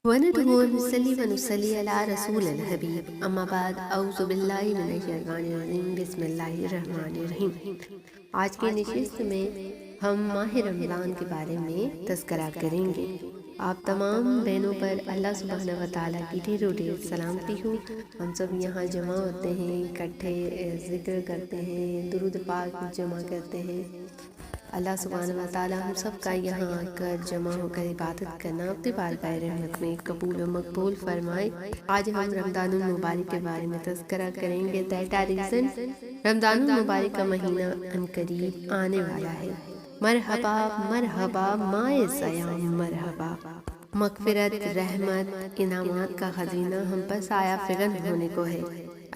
وندعو ونصلي ونصلي على رسول الحبیب اما بعد اعوذ باللہ من الشیطان الرجیم بسم اللہ الرحمن الرحیم۔ آج کی نشست میں ہم ماہ رمضان کے بارے میں تذکرہ کریں گے۔ آپ تمام بہنوں پر اللہ سبحانہ و تعالیٰ کی ڈھیر و ڈھیر سلامتی ہو۔ ہم سب یہاں جمع ہوتے ہیں، اکٹھے ذکر کرتے ہیں، درود پاک جمع کرتے ہیں۔ اللہ سبحانہ و تعالیٰ ہم سب کا یہاں آ کر جمع ہو کر عبادت کرنا اپنی بارگاہ رحمت میں قبول و مقبول فرمائے۔ آج ہم رمضان المبارک کے بارے میں تذکرہ کریں گے۔ دیٹ ریزن رمضان المبارک کا مہینہ عنقریب آنے والا ہے۔ مرحبا مرحبا ماہ سیام مرحبا، مغفرت، رحمت، انعامات کا خزینہ ہم پر سایہ فگن ہونے کو ہے۔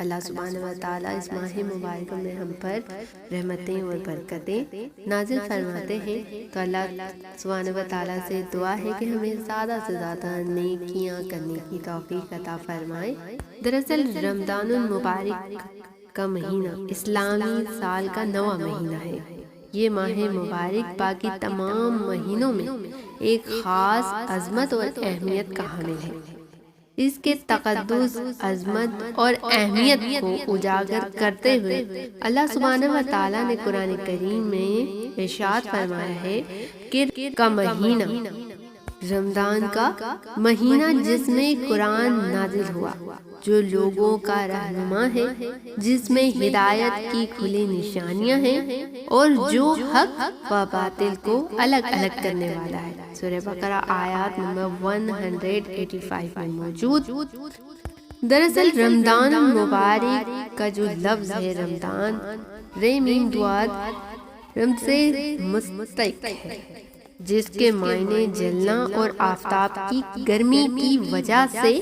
اللہ سبحانہ و تعالیٰ اس ماہ مبارک میں ہم پر رحمتیں اور برکتیں نازل فرماتے ہیں، تو اللہ سبحانہ و تعالیٰ سے دعا ہے کہ ہمیں زیادہ سے زیادہ نیکیاں کرنے کی توفیق عطا فرمائے۔ دراصل رمضان المبارک کا مہینہ اسلامی سال کا 9واں مہینہ ہے۔ یہ ماہ مبارک باقی تمام مہینوں میں ایک خاص عظمت اور اہمیت کا حامل ہے۔ اس کے تقدس، عظمت اور اہمیت کو اجاگر کرتے ہوئے اللہ سبحانہ و تعالیٰ نے قرآن کریم میں ارشاد فرمایا ہے کہ کا مہینہ، رمضان کا مہینہ جس میں قرآن نازل ہوا، جو لوگوں کا رہنما ہے، جس میں ہدایت کی کھلی نشانیاں ہیں اور جو حق و باطل کو الگ الگ کرنے والا ہے۔ سورہ بقرہ آیات نمبر 185 میں موجود۔ دراصل رمضان المبارک کا جو لفظ ہے رمضان، میم دواد رم سے مستق ہے، جس کے معنی جلنا اور آفتاب کی گرمی کی وجہ سے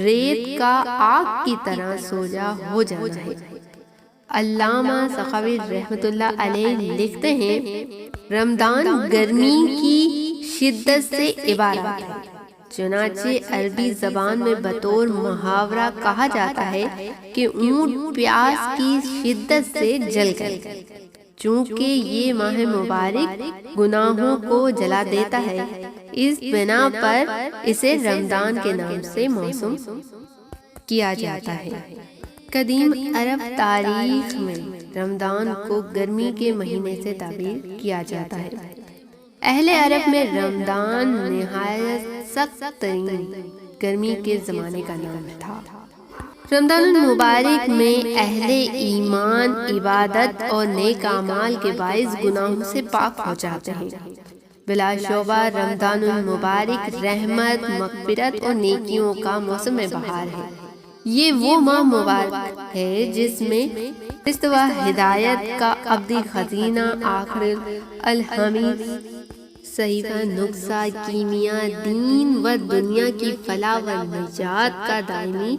ریت کا آگ کی طرح سوجا ہو جانا ہے۔ علامہ سخاوی رحمۃ اللہ علیہ لکھتے ہیں، رمضان گرمی کی شدت سے عبارت ہے، چنانچہ عربی زبان میں بطور محاورہ کہا جاتا ہے کہ اونٹ پیاس کی شدت سے جل گئے۔ چونکہ یہ ماہ مبارک گناہوں کو جلا دیتا ہے، اس بنا پر اسے رمضان کے نام سے موسوم کیا جاتا ہے۔ قدیم عرب تاریخ میں رمضان کو گرمی کے مہینے سے تعبیر کیا جاتا ہے۔ اہل عرب میں رمضان نہایت سخت ترین گرمی کے زمانے کا نام تھا۔ رمضان المبارک میں اہل ایمان عبادت اور نیک اعمال کے باعث گناہوں سے پاک ہو جاتے ہیں۔ بلا شبہ رمضان المبارک رحمت، مغفرت اور نیکیوں کا موسم بہار ہے۔ یہ وہ ماہ مبارک ہے جس میں استوا ہدایت کا ابدی خزینہ، آخر الحمید، صحیفہ نقصہ، کیمیا، دین و دنیا کی فلاح و نجات کا دائمی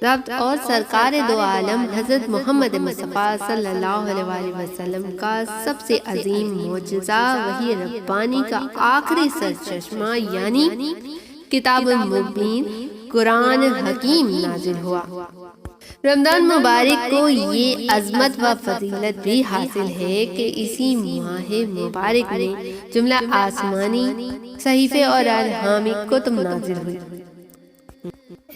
ربط اور سرکار دو عالم حضرت محمد مصطفیٰ صلی اللہ علیہ وسلم کا سب سے عظیم معجزہ وحی ربانی کا آخری سرچشمہ یعنی کتاب مبین قرآن حکیم نازل ہوا۔ رمضان مبارک کو یہ عظمت و فضیلت بھی حاصل ہے کہ اسی ماہ مبارک میں جملہ آسمانی صحیفے اور الہامی کتب نازل ہوئی۔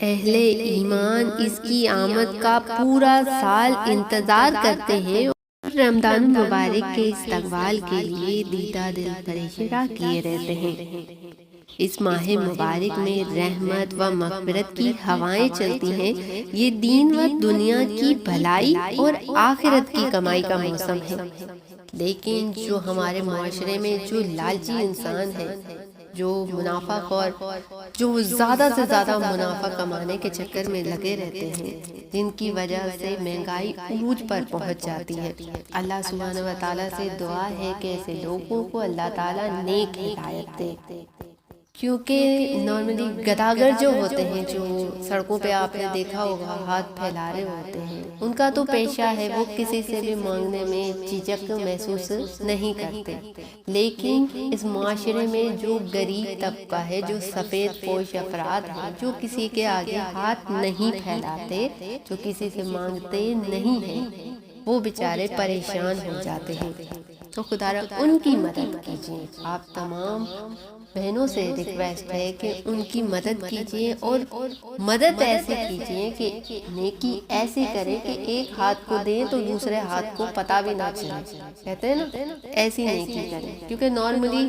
اہل ایمان اس کی آمد کا پورا سال انتظار کرتے ہیں اور رمضان مبارک کے استقبال کے لیے دیدہ دل پریشاں کیے رہتے ہیں۔ اس ماہ مبارک میں رحمت و مغفرت کی ہوائیں چلتی ہیں۔ یہ دین و دنیا کی بھلائی اور آخرت کی کمائی کا موسم ہے۔ لیکن جو ہمارے معاشرے میں جو لالچی انسان ہے، جو منافع خور، جو زیادہ سے زیادہ منافع کمانے کے چکر میں لگے رہتے ہیں، جن کی وجہ سے مہنگائی عروج پر پہنچ جاتی ہے، اللہ سبحانہ و تعالیٰ سے دعا ہے کہ ایسے لوگوں کو اللہ تعالیٰ نیک ہدایت دے۔ کیونکہ نارملی گداگر جو ہوتے ہیں، جو سڑکوں پہ آپ نے دیکھا ہوگا ہاتھ پھیلا رہے ہوتے ہیں، ان کا تو پیشہ ہے، وہ کسی سے بھی مانگنے میں جھجک محسوس نہیں کرتے۔ لیکن اس معاشرے میں جو غریب طبقہ ہے، جو سفید پوش افراد ہیں، جو کسی کے آگے ہاتھ نہیں پھیلاتے، جو کسی سے مانگتے نہیں ہیں، وہ بیچارے پریشان ہو جاتے ہیں۔ تو خدا را ان کی مدد کیجیے۔ آپ تمام بہنوں سے ریکویسٹ ہے کہ ان کی مدد کیجیے، اور مدد ایسے کیجیے کہ نیکی ایسی کرے کہ ایک ہاتھ کو دیں تو دوسرے ہاتھ کو پتہ بھی نہ چلے، کہتے ہیں نا ایسی نیکی کریں، کیونکہ نارملی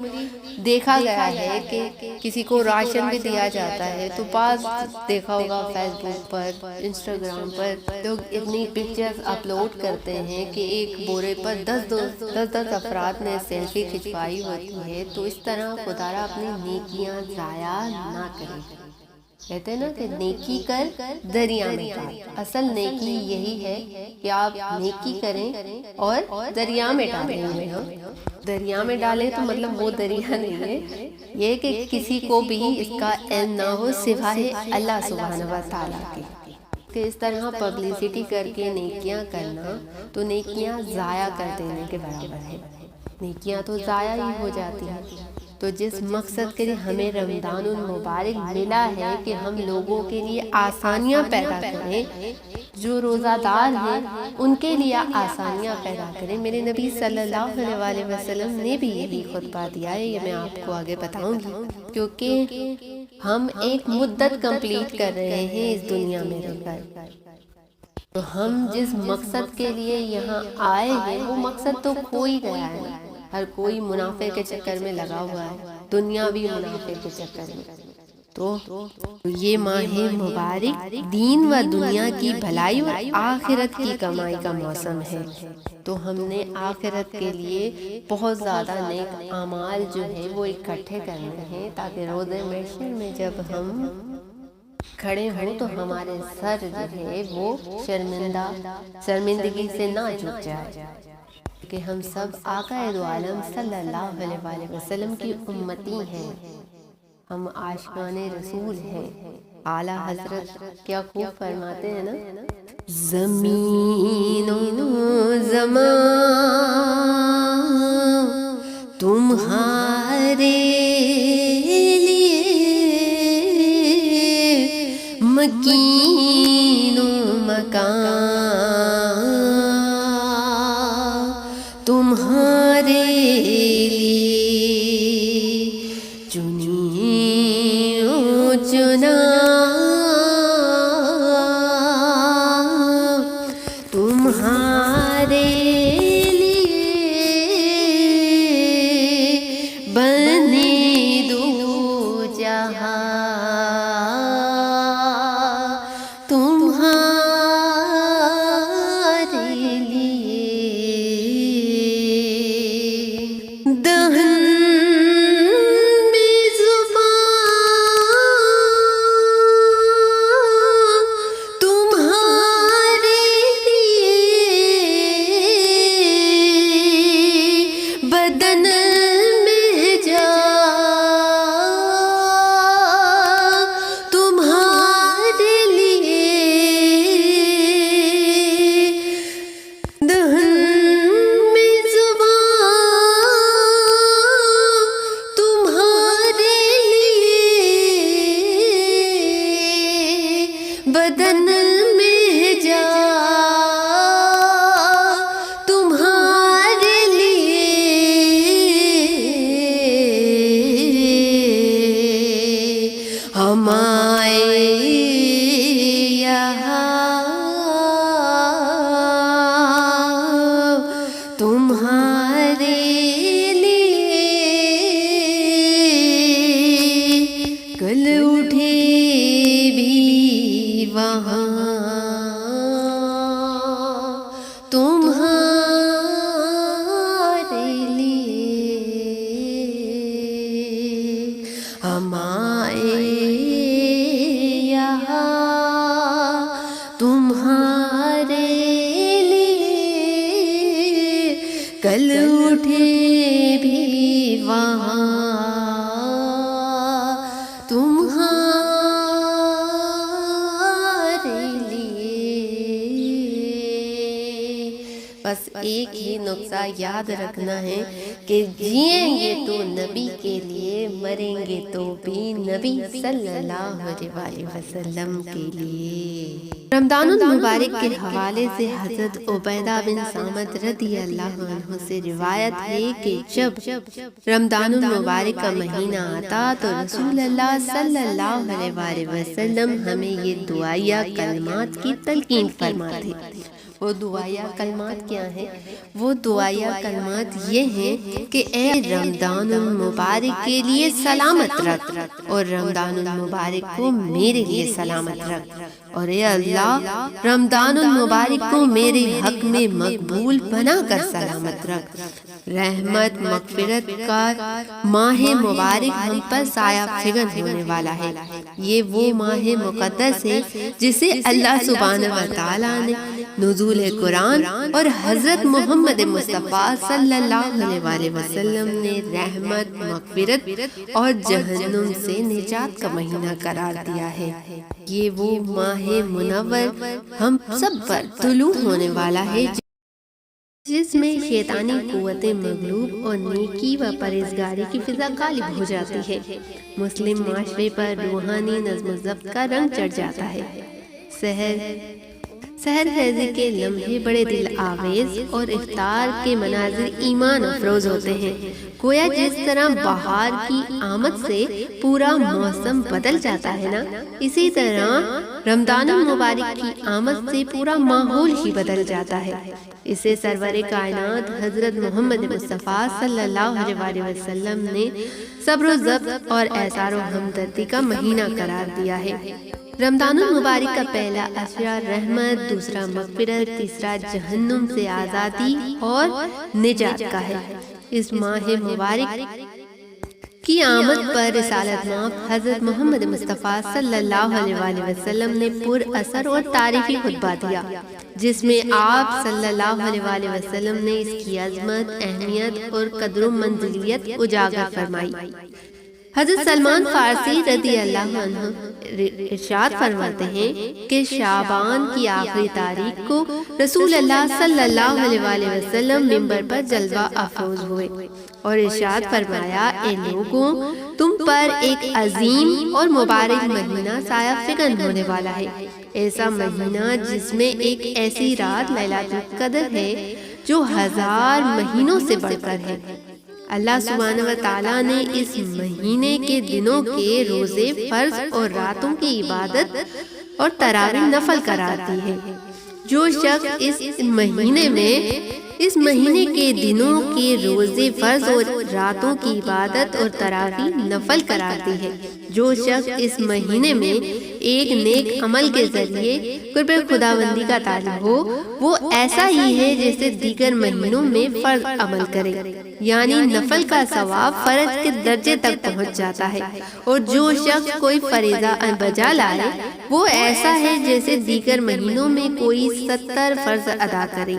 دیکھا گیا ہے کہ کسی کو راشن بھی دیا جاتا ہے تو بعض دیکھا ہوگا فیس بک پر، انسٹاگرام پر لوگ اتنی پکچرز اپلوڈ کرتے ہیں کہ ایک بورے پر 10 افراد نے سیلفی کھچوائی ہوتی ہے، تو اس طرح خدا را اپنی نیکیاں ضائع نہ کرے۔ کہتے ہیں نا کہ نیکی کر دریا میں ڈال، اصل نیکی یہی ہے کہ آپ نیکی کریں اور دریا میں ڈالیں۔ دریا میں ڈالیں تو مطلب وہ دریا نہیں ہے، یہ کہ کسی کو بھی اس کا علم نہ ہو سوائے اللہ سبحانہ و تعالیٰ کے، کہ اس طرح پبلسٹی کر کے نیکیاں کرنا تو نیکیاں ضائع کر دینے کے برابر ہے، نیکیاں تو ضائع ہی ہو جاتی ہیں۔ تو جس مقصد کے لیے ہمیں رمضان المبارک ملا ہے کہ ہم لوگوں کے لیے آسانیاں پیدا کریں، جو روزہ دار ہیں ان کے لیے آسانیاں پیدا کریں، میرے نبی صلی اللہ علیہ وسلم نے بھی یہی خطبہ دیا ہے، یہ میں آپ کو آگے بتاؤں گی، کیونکہ ہم ایک مدت کمپلیٹ کر رہے ہیں اس دنیا میں رہ کر، تو ہم جس مقصد کے لیے یہاں آئے ہیں وہ مقصد تو کھو ہی گیا ہے، ہر کوئی منافع کے چکر میں لگا ہوا ہے، دنیاوی منافع کے چکر میں۔ تو یہ ماہ مبارک دین و دنیا کی بھلائی اور آخرت کی کمائی کا موسم ہے، تو ہم نے آخرت کے لیے بہت زیادہ نیک اعمال جو ہے وہ اکٹھے کرنے ہیں، تاکہ روز محشر میں جب ہم کھڑے ہوں تو ہمارے سر جو ہے وہ شرمندگی سے نہ جھک جائے، کہ ہم سب آقا دو عالم صلی اللہ علیہ وسلم کی امتی ہیں، ہم عاشقان رسول ہیں۔ اعلیٰ حضرت کیا خوب فرماتے ہیں نا، زمین و زمان تمہارے مکین و مکان تمہارے لیے چنی و چنا تمہارے لیے بنے دو جہاں بدن میں جا تمہارے لیے ہم آئے یہاں تمہارے لیے کل اٹھے بھی وہاں تمہارے لیے ہم آئے یہاں تمہارے لیے کل اٹھے بھی وہاں بس ایک ہی نقطہ یاد رکھنا ہے کہ جئیں گے تو نبی کے لیے، مریں گے تو بھی نبی صلی اللہ علیہ وسلم کے لیے۔ رمضان المبارک کے حوالے سے حضرت عبیدہ بن صامت رضی اللہ عنہ سے روایت ہے کہ جب رمضان المبارک کا مہینہ آتا تو رسول اللہ صلی اللہ علیہ وسلم ہمیں یہ دعائیہ کلمات کی تلقین فرماتے۔ وہ دعائیہ کلمات کیا ہیں؟ وہ دعائیہ کلمات یہ ہیں کہ اے رمضان المبارک کے لیے سلامت رکھ، اور رمضان المبارک کو میرے لیے سلامت رکھ، اور اے اللہ رمضان المبارک کو میرے حق میں مقبول بنا کر سلامت رکھ۔ رحمت مغفرت کا ماہ مبارک ہم پر سایہ فگن ہونے والا ہے۔ یہ وہ ماہ مقدس ہے جسے اللہ سبحانہ و تعالیٰ نے نزول قرآن اور حضرت محمد مصطفیٰ صلی اللہ علیہ وسلم نے رحمت مغفرت اور جہنم سے نجات کا مہینہ قرار دیا ہے۔ یہ وہ ماہ منور ہم سب پر طلوع ہونے والا ہے جس میں شیطانی قوتیں مغلوب اور نیکی و پرہیزگاری کی فضا غالب ہو جاتی ہے۔ مسلم معاشرے پر روحانی نظم و ضبط کا رنگ چڑھ جاتا ہے۔ سحر خیزی کے لمحے بڑے دل آویز اور افطار کے مناظر ایمان افروز ہوتے ہیں۔ گویا جس طرح بہار کی آمد سے پورا موسم بدل جاتا ہے نا، اسی طرح رمضان المبارک کی آمد سے پورا ماحول ہی بدل جاتا ہے۔ اسے سرور کائنات حضرت محمد مصطفیٰ صلی اللہ علیہ وسلم نے صبر و ضبط اور ایثار و ہمدردی کا مہینہ قرار دیا ہے۔ رمضان المبارک کا پہلا اشرہ رحمت، دوسرا مغفرت، تیسرا جہنم سے آزادی اور نجات کا ہے۔ اس ماہ مبارک کی آمد پر رسالت مآب حضرت محمد مصطفیٰ صلی اللہ علیہ وسلم نے پر اثر اور تاریخی خطبہ دیا، جس میں آپ صلی اللہ علیہ وسلم نے اس کی عظمت، اہمیت اور قدر و منزلیت اجاگر فرمائی۔ حضرت سلمان فارسی رضی اللہ عنہ ارشاد فرماتے ہیں کہ شعبان کی آخری تاریخ کو رسول اللہ صلی اللہ علیہ وسلم منبر پر جلوہ افروز ہوئے اور ارشاد فرمایا، اے لوگوں، تم پر ایک عظیم اور مبارک مہینہ سایہ فگن ہونے والا ہے۔ ایسا مہینہ جس میں ایک ایسی رات لیلۃ القدر ہے جو 1000 مہینوں سے بڑھ کر ہے۔ اللہ سبحانہ و تعالیٰ نے اس مہینے کے دنوں کے روزے فرض اور راتوں کی عبادت اور تراویح نفل قرار دی ہے۔ جو شخص اس مہینے کے دنوں کے روزے فرض اور راتوں کی عبادت اور تراویح نفل قرار دی ہے، جو شخص اس مہینے میں ایک نیک عمل کے ذریعے قرب خداوندی کا طالب ہو، وہ ایسا ہی ہے جیسے دیگر مہینوں میں فرض عمل کرے، یعنی نفل کا ثواب فرض کے درجے تک پہنچ جاتا ہے۔ اور جو شخص کوئی فریضہ بجا لائے، وہ ایسا ہے جیسے دیگر مہینوں میں کوئی 70 فرض ادا کرے۔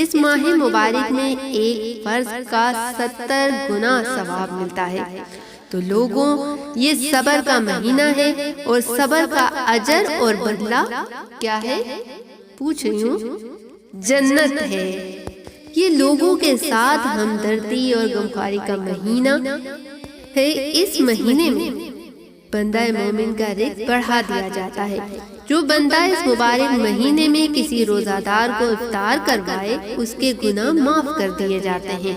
اس ماہ مبارک میں ایک فرض کا 70 گنا ثواب ملتا ہے۔ تو لوگوں، یہ صبر کا مہینہ ہے اور صبر کا اجر اور بدلہ کیا ہے؟ پوچھ رہی ہوں، جنت ہے۔ یہ لوگوں کے ساتھ ہمدردی اور غمخواری کا مہینہ ہے۔ اس مہینے میں بندہ مومن کا رزق بڑھا دیا جاتا ہے۔ جو بندہ اس مبارک مہینے میں کسی روزہ دار کو افطار کروائے، اس کے گناہ معاف کر دیے جاتے ہیں،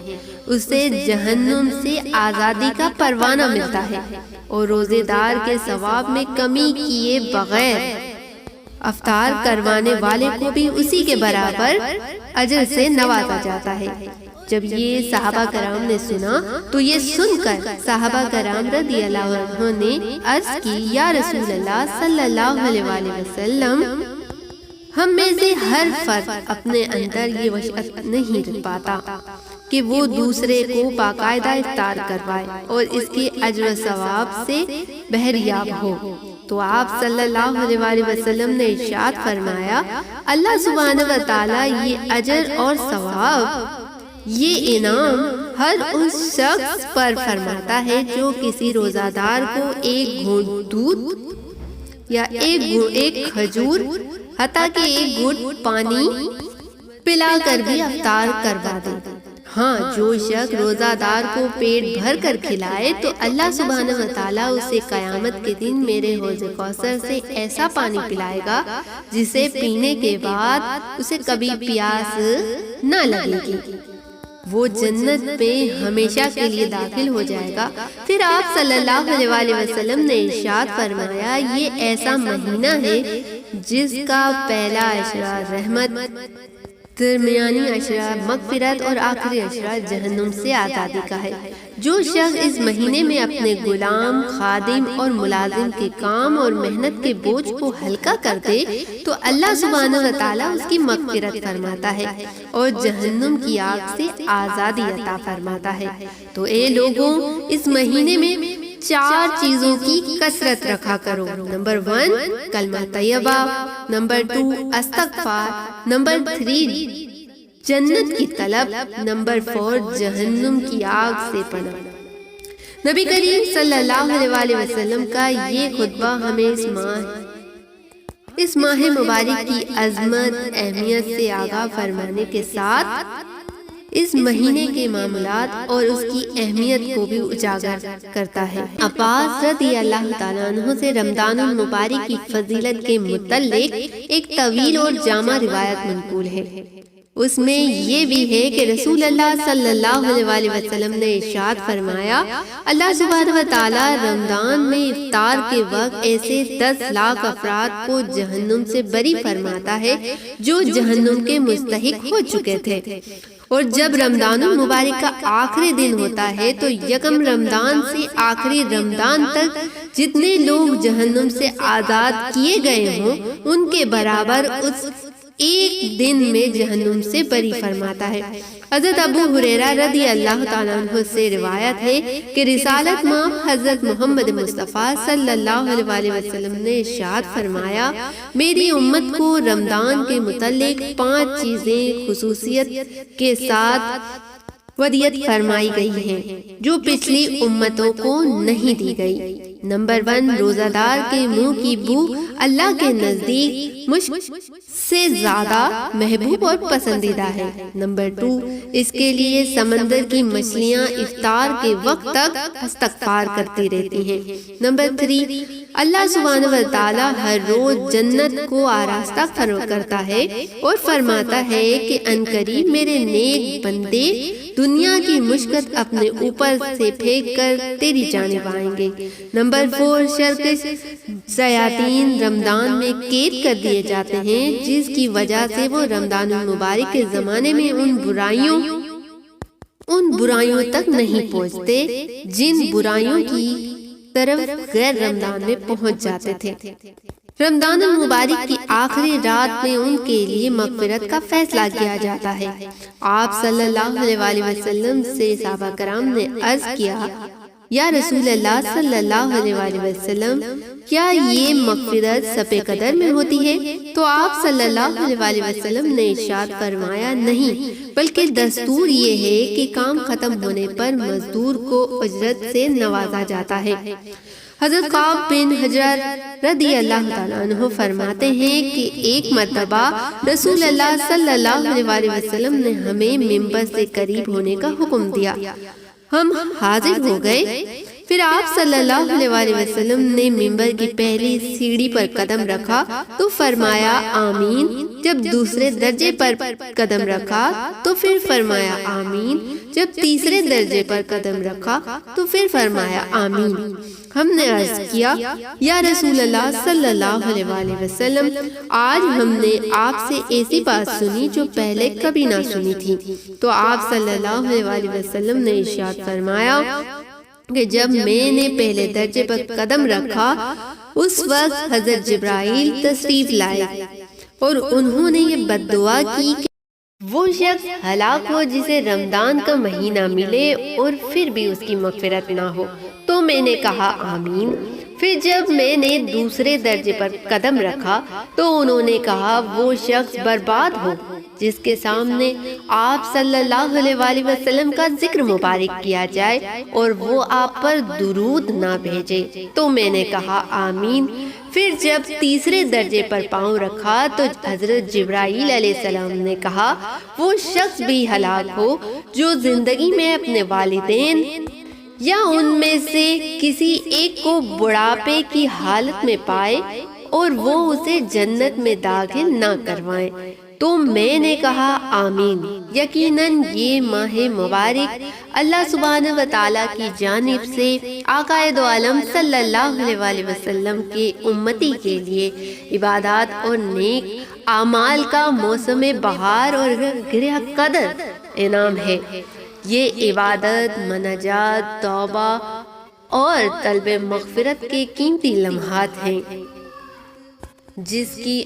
اسے جہنم سے آزادی کا پروانہ ملتا ہے، اور روزے دار کے ثواب میں کمی کیے بغیر افطار کروانے والے کو بھی اسی کے برابر اجر سے نوازا جاتا ہے۔ جب یہ صحابہ کرام نے سنا تو یہ سن کر صحابہ کرام رضی اللہ عنہ نے عرض کی، یا رسول اللہ صلی اللہ علیہ وسلم، ہم میں سے ہر فرد اپنے اندر یہ وسعت نہیں رکھ پاتا کہ وہ دوسرے کو باقاعدہ افطار کروائے اور اس کے اجر و ثواب سے بہریاب ہو۔ تو آپ صلی اللہ علیہ وسلم نے ارشاد فرمایا، اللہ سبحانہ و تعالیٰ یہ اجر اور ثواب، یہ انعام ہر اس شخص پر فرماتا ہے جو کسی روزہ دار کو ایک گھونٹ دودھ یا ایک کھجور، حتیٰ کہ ایک گھونٹ پانی پلا کر بھی افطار کروا دے۔ ہاں، جو شخص روزہ دار کو پیٹ بھر کر کھلائے تو اللہ سبحانہ و تعالیٰ اسے قیامت کے دن میرے حوض کوثر سے ایسا پانی پلائے گا جسے پینے کے بعد اسے کبھی پیاس نہ لگے گی، وہ جنت میں ہمیشہ کے لیے داخل ہو جائے گا۔ پھر آپ صلی اللہ علیہ وسلم نے ارشاد فرمایا، یہ ایسا مہینہ ہے جس کا پہلا عشرہ رحمت، درمیانی عشرہ مغفرت اور آخری عشرہ جہنم سے آزادی کا ہے۔ جو شخص اس مہینے میں اپنے غلام، خادم اور ملازم کے کام اور محنت کے بوجھ کو ہلکا کر دے تو اللہ سبحانہ و تعالیٰ اس کی مغفرت فرماتا ہے اور جہنم کی آگ سے آزادی عطا فرماتا ہے۔ تو اے لوگوں، اس مہینے میں 4 چیزوں کی کثرت رکھا کرو۔ نمبر 1 کلمہ طیبہ، نمبر 2 استغفار، نمبر 3 جنت کی طلب، نمبر 4 جہنم کی آگ سے پناہ۔ نبی کریم صلی اللہ علیہ وسلم کا یہ خطبہ ہمیں اس ماہ مبارک کی عظمت، اہمیت سے آگاہ فرمانے کے ساتھ اس مہینے کے معاملات اور اس کی اہمیت کو بھی اجاگر کرتا ہے۔ عباس رضی اللہ تعالیٰ عنہ سے رمضان المبارک کی فضیلت کے متعلق ایک طویل اور جامع روایت منقول ہے۔ اس میں یہ بھی ہے کہ رسول اللہ صلی اللہ علیہ وسلم نے ارشاد فرمایا، اللہ سبحانہ و تعالیٰ رمضان میں افطار کے وقت ایسے 10 لاکھ افراد کو جہنم سے بری فرماتا ہے جو جہنم کے مستحق ہو چکے تھے۔ اور جب رمضان المبارک کا آخری دن ہوتا ہے تو یکم رمضان سے آخری رمضان تک جتنے لوگ جہنم سے آزاد کیے گئے ہوں ان کے برابر اس ایک دن میں جہنم سے بری فرماتا ہے۔ حضرت ابو ہریرہ رضی اللہ تعالیٰ عنہ سے روایت ہے کہ رسالت مآب حضرت محمد مصطفیٰ صلی اللہ علیہ وسلم نے ارشاد فرمایا، میری امت کو رمضان کے متعلق 5 چیزیں خصوصیت کے ساتھ ودیت فرمائی گئی ہیں جو پچھلی امتوں کو نہیں دی گئی۔ نمبر 1 روزہ دار کے منہ کی بو اللہ کے نزدیک مشک سے زیادہ محبوب اور پسندیدہ ہے۔ نمبر 2 اس کے لیے سمندر کی مچھلیاں افطار کے وقت تک استغفار کرتی رہتی ہیں۔ نمبر 3 اللہ سبحانہ و تعالیٰ ہر روز جنت کو آراستہ کرتا ہے اور فرماتا ہے کہ عنقریب میرے نیک بندے دنیا کی مشقت اپنے اوپر سے پھینک کر تیری جانب آئیں گے۔ نمبر 4 شرکش شیاطین رمضان میں قید کر دیے جاتے ہیں جس کی وجہ سے وہ رمضان المبارک کے زمانے میں ان برائیوں تک نہیں پہنچتے جن برائیوں کی طرف غیر رمضان میں پہنچ جاتے تھے۔ رمضان المبارک کی آخری رات میں ان کے لیے مغفرت کا فیصلہ کیا جاتا ہے۔ آپ صلی اللہ علیہ وسلم سے صحابہ کرام نے عرض کیا، یا رسول اللہ صلی اللہ علیہ وسلم، کیا یہ مغفرت سب قدر میں ہوتی ہے؟ تو آپ صلی اللہ علیہ وسلم نے ارشاد فرمایا، نہیں، بلکہ دستور یہ ہے کہ کام ختم ہونے پر مزدور کو اجرت سے نوازا جاتا ہے۔ حضرت کعب بن حجر رضی اللہ تعالیٰ عنہ فرماتے ہیں کہ ایک مرتبہ رسول اللہ صلی اللہ علیہ وسلم نے ہمیں ممبر سے قریب ہونے کا حکم دیا۔ ہم حاضر ہو گئے۔ پھر آپ صلی اللہ علیہ وسلم نے ممبر کی پہلی سیڑھی پر قدم رکھا تو فرمایا آمین، جب دوسرے درجے پر قدم رکھا تو پھر فرمایا آمین، جب تیسرے درجے پر قدم رکھا تو پھر فرمایا آمین۔ ہم نے عرض کیا، یا رسول اللہ صلی اللہ علیہ وسلم، آج ہم نے آپ سے ایسی بات سنی جو پہلے کبھی نہ سنی تھی۔ تو آپ صلی اللہ علیہ وسلم نے ارشاد فرمایا کہ جب میں نے پہلے درجے پر قدم رکھا اس وقت حضرت جبرائیل تشریف لائے اور انہوں نے یہ بد دعا کی کہ وہ شخص ہلاک ہو جسے رمضان کا مہینہ ملے اور پھر بھی اس کی مغفرت نہ ہو۔ تو میں نے کہا آمین۔ پھر جب میں نے دوسرے درجے پر قدم رکھا تو انہوں نے کہا وہ شخص برباد ہو جس کے سامنے آپ صلی اللہ علیہ وسلم کا ذکر مبارک کیا جائے اور وہ آپ پر درود نہ بھیجے۔ تو میں نے کہا آمین۔ پھر جب تیسرے درجے پر پاؤں رکھا تو حضرت جبرائیل علیہ السلام نے کہا وہ شخص بھی ہلاک ہو جو زندگی میں اپنے والدین یا ان میں سے کسی ایک کو بڑھاپے کی حالت میں پائے اور وہ اسے جنت میں داخل نہ کروائیں۔ تو میں نے کہا آمین۔ یقیناً یہ ماہ مبارک اللہ سبحانہ و تعالیٰ کی جانب سے آقا دو عالم صلی اللہ علیہ وآلہ وسلم کے امتی کے لیے عبادات اور نیک اعمال کا موسم بہار اور گرہ قدر انعام ہے۔ یہ عبادت، مناجات، توبہ اور طلب مغفرت کے قیمتی لمحات ہیں جس کی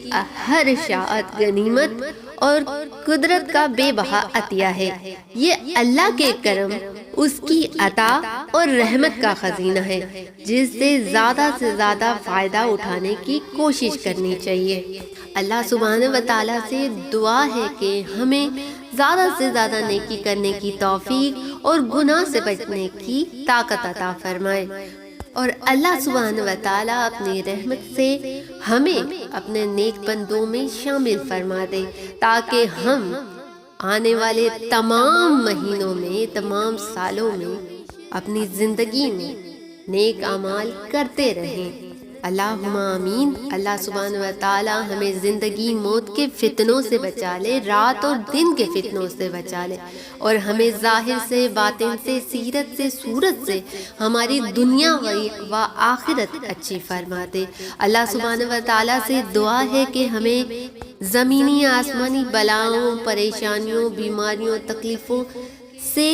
ہر ساعت غنیمت اور قدرت کا بے بہا عطیہ ہے۔ یہ اللہ کے کرم، اس کی عطا اور رحمت کا خزینہ ہے جس سے زیادہ فائدہ اٹھانے کی کوشش کرنی چاہیے۔ اللہ سبحانہ و تعالیٰ سے دعا ہے کہ ہمیں زیادہ سے زیادہ نیکی کرنے کی توفیق اور گناہ سے بچنے کی طاقت عطا فرمائے، اور اللہ سبحانہ و تعالیٰ اپنی رحمت سے ہمیں اپنے نیک بندوں میں شامل فرما دے تاکہ ہم آنے والے تمام مہینوں میں، تمام سالوں میں اپنی زندگی میں نیک اعمال کرتے رہیں۔ اللہم آمین۔ اللہ سبحانہ و تعالیٰ ہمیں زندگی موت کے فتنوں سے بچا لے، رات اور دن کے فتنوں سے بچا لے، اور ہمیں ظاہر سے، باطن سے، سیرت سے، صورت سے ہماری دنیا و آخرت اچھی فرما دے۔ اللہ سبحانہ و تعالیٰ سے دعا ہے کہ ہمیں زمینی آسمانی بلاؤں، پریشانیوں، بیماریوں، تکلیفوں سے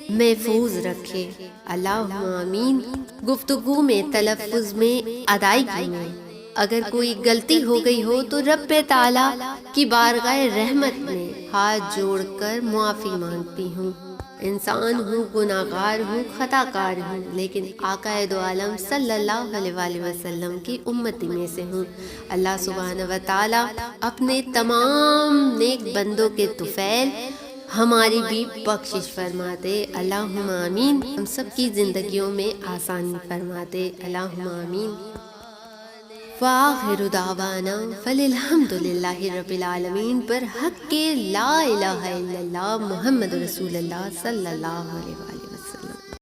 محفوظ رکھے۔ اللہم آمین۔ گفتگو میں، تلفظ میں، ادائیگی میں اگر کوئی غلطی ہو گئی ہو تو رب تعالیٰ کی بارگاہ رحمت میں ہاتھ جوڑ کر معافی مانگتی ہوں۔ انسان ہوں، گناہ گار ہوں، خطا کار ہوں، لیکن آقا دو عالم صلی اللہ علیہ وآلہ وسلم کی امتی میں سے ہوں۔ اللہ سبحانہ و تعالیٰ اپنے تمام نیک بندوں کے طفیل ہماری بھی بخشش فرما دے۔ اللہم آمین۔ ہم سب کی زندگیوں میں آسانی فرما دے۔ اللہم آمین۔ وآخر دعوانا فالحمدللہ رب العالمین پر حق کے لا الہ الا اللہ محمد رسول اللہ صلی اللہ علیہ وآلہ